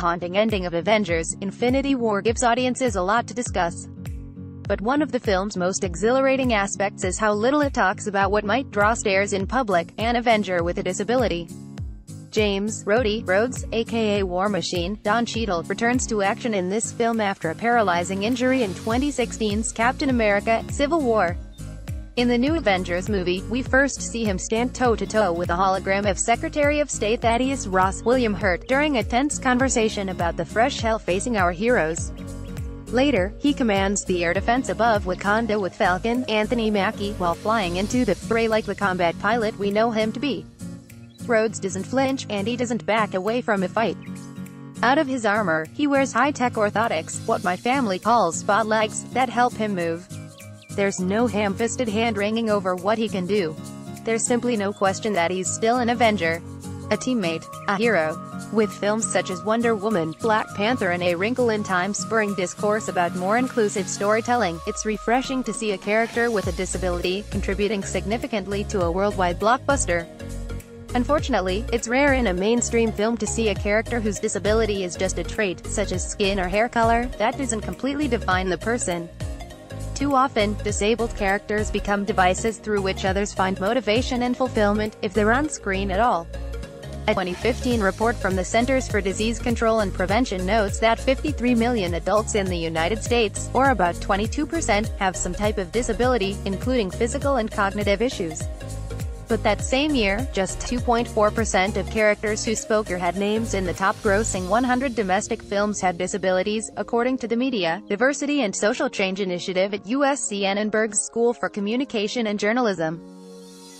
haunting ending of Avengers: Infinity War gives audiences a lot to discuss. But one of the film's most exhilarating aspects is how little it talks about what might draw stares in public: an Avenger with a disability. James "Rhodey" Rhodes, aka War Machine, Don Cheadle, returns to action in this film after a paralyzing injury in 2016's Captain America: Civil War. In the new Avengers movie, we first see him stand toe-to-toe with a hologram of Secretary of State Thaddeus Ross William Hurt during a tense conversation about the fresh hell facing our heroes. Later, he commands the air defense above Wakanda with Falcon Anthony Mackie while flying into the fray like the combat pilot we know him to be. Rhodes doesn't flinch, and he doesn't back away from a fight. Out of his armor, he wears high-tech orthotics, what my family calls spot legs, that help him move. There's no ham-fisted hand-wringing over what he can do. There's simply no question that he's still an Avenger. A teammate. A hero. With films such as Wonder Woman, Black Panther and A Wrinkle in Time spurring discourse about more inclusive storytelling, it's refreshing to see a character with a disability contributing significantly to a worldwide blockbuster. Unfortunately, it's rare in a mainstream film to see a character whose disability is just a trait, such as skin or hair color, that doesn't completely define the person. Too often, disabled characters become devices through which others find motivation and fulfillment, if they're on screen at all. A 2015 report from the Centers for Disease Control and Prevention notes that 53 million adults in the United States, or about 22%, have some type of disability, including physical and cognitive issues. But that same year, just 2.4% of characters who spoke or had names in the top-grossing 100 domestic films had disabilities, according to the Media, Diversity and Social Change Initiative at USC Annenberg's School for Communication and Journalism.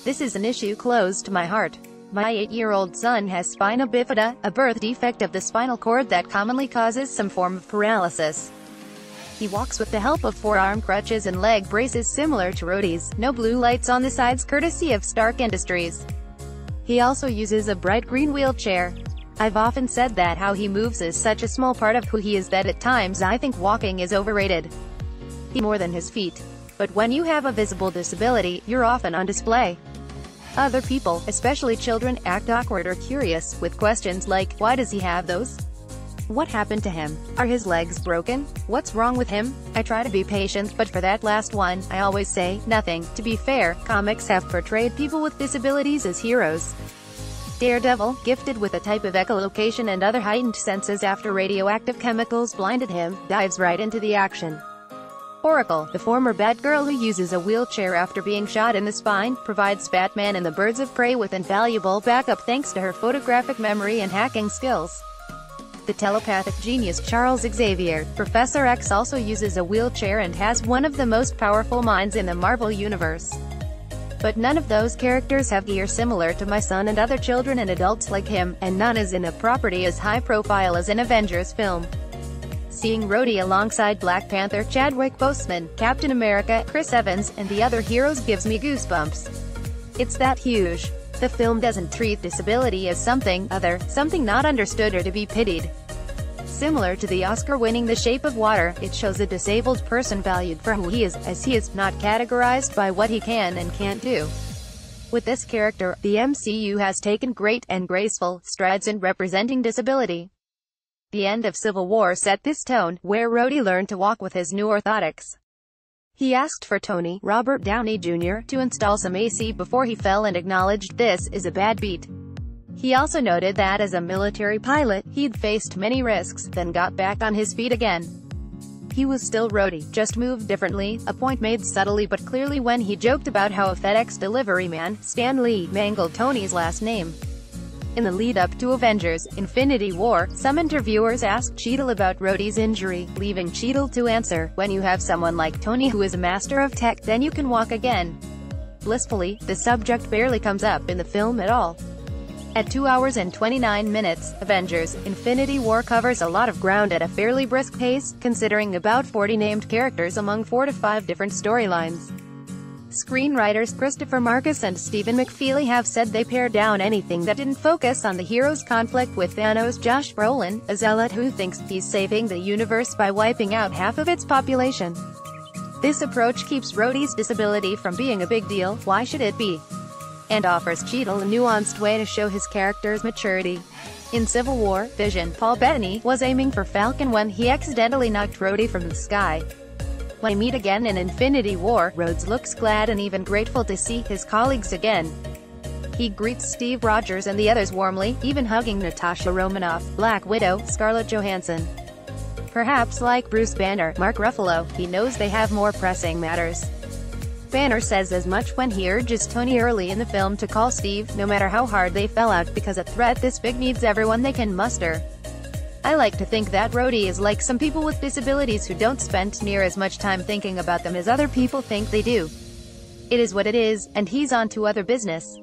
This is an issue close to my heart. My 8-year-old son has spina bifida, a birth defect of the spinal cord that commonly causes some form of paralysis. He walks with the help of forearm crutches and leg braces similar to Rhodey's. No blue lights on the sides courtesy of Stark Industries. He also uses a bright green wheelchair. I've often said that how he moves is such a small part of who he is that at times I think walking is overrated. He's more than his feet. But when you have a visible disability, you're often on display. Other people, especially children, act awkward or curious, with questions like, why does he have those? What happened to him? Are his legs broken? What's wrong with him? I try to be patient, but for that last one, I always say, nothing. To be fair, comics have portrayed people with disabilities as heroes. Daredevil, gifted with a type of echolocation and other heightened senses after radioactive chemicals blinded him, dives right into the action. Oracle, the former Batgirl who uses a wheelchair after being shot in the spine, provides Batman and the Birds of Prey with invaluable backup thanks to her photographic memory and hacking skills. The telepathic genius Charles Xavier, Professor X, also uses a wheelchair and has one of the most powerful minds in the Marvel Universe. But none of those characters have gear similar to my son and other children and adults like him, and none is in a property as high profile as an Avengers film. Seeing Rhodey alongside Black Panther, Chadwick Boseman, Captain America, Chris Evans, and the other heroes gives me goosebumps. It's that huge. The film doesn't treat disability as something other, something not understood or to be pitied. Similar to the Oscar-winning The Shape of Water, it shows a disabled person valued for who he is, as he is, not categorized by what he can and can't do. With this character, the MCU has taken great and graceful strides in representing disability. The end of Civil War set this tone, where Rhodey learned to walk with his new orthotics. He asked for Tony, Robert Downey Jr., to install some AC before he fell and acknowledged this is a bad beat. He also noted that as a military pilot, he'd faced many risks, then got back on his feet again. He was still Rhodey, just moved differently, a point made subtly but clearly when he joked about how a FedEx delivery man, Stan Lee, mangled Tony's last name. In the lead-up to Avengers: Infinity War, some interviewers asked Cheadle about Rhodey's injury, leaving Cheadle to answer, when you have someone like Tony who is a master of tech, then you can walk again. Blissfully, the subject barely comes up in the film at all. At 2 hours and 29 minutes, Avengers: Infinity War covers a lot of ground at a fairly brisk pace, considering about 40 named characters among 4 to 5 different storylines. Screenwriters Christopher Marcus and Stephen McFeely have said they pared down anything that didn't focus on the hero's conflict with Thanos. Josh Brolin, a zealot who thinks he's saving the universe by wiping out half of its population. This approach keeps Rhodey's disability from being a big deal, why should it be? And offers Cheadle a nuanced way to show his character's maturity. In Civil War, Vision, Paul Bettany, was aiming for Falcon when he accidentally knocked Rhodey from the sky. When they meet again in Infinity War, Rhodes looks glad and even grateful to see his colleagues again. He greets Steve Rogers and the others warmly, even hugging Natasha Romanoff, Black Widow, Scarlett Johansson. Perhaps like Bruce Banner, Mark Ruffalo, he knows they have more pressing matters. Banner says as much when he urges Tony early in the film to call Steve, no matter how hard they fell out, because a threat this big needs everyone they can muster. I like to think that Rhodey is like some people with disabilities who don't spend near as much time thinking about them as other people think they do. It is what it is, and he's on to other business.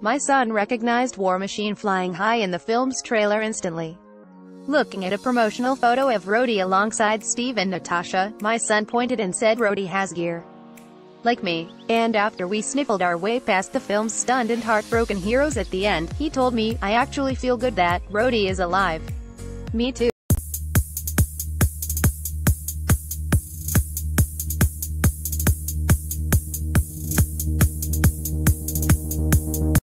My son recognized War Machine flying high in the film's trailer instantly. Looking at a promotional photo of Rhodey alongside Steve and Natasha, my son pointed and said Rhodey has gear. Like me. And after we sniffled our way past the film's stunned and heartbroken heroes at the end, he told me, I actually feel good that Rhodey is alive. Me too.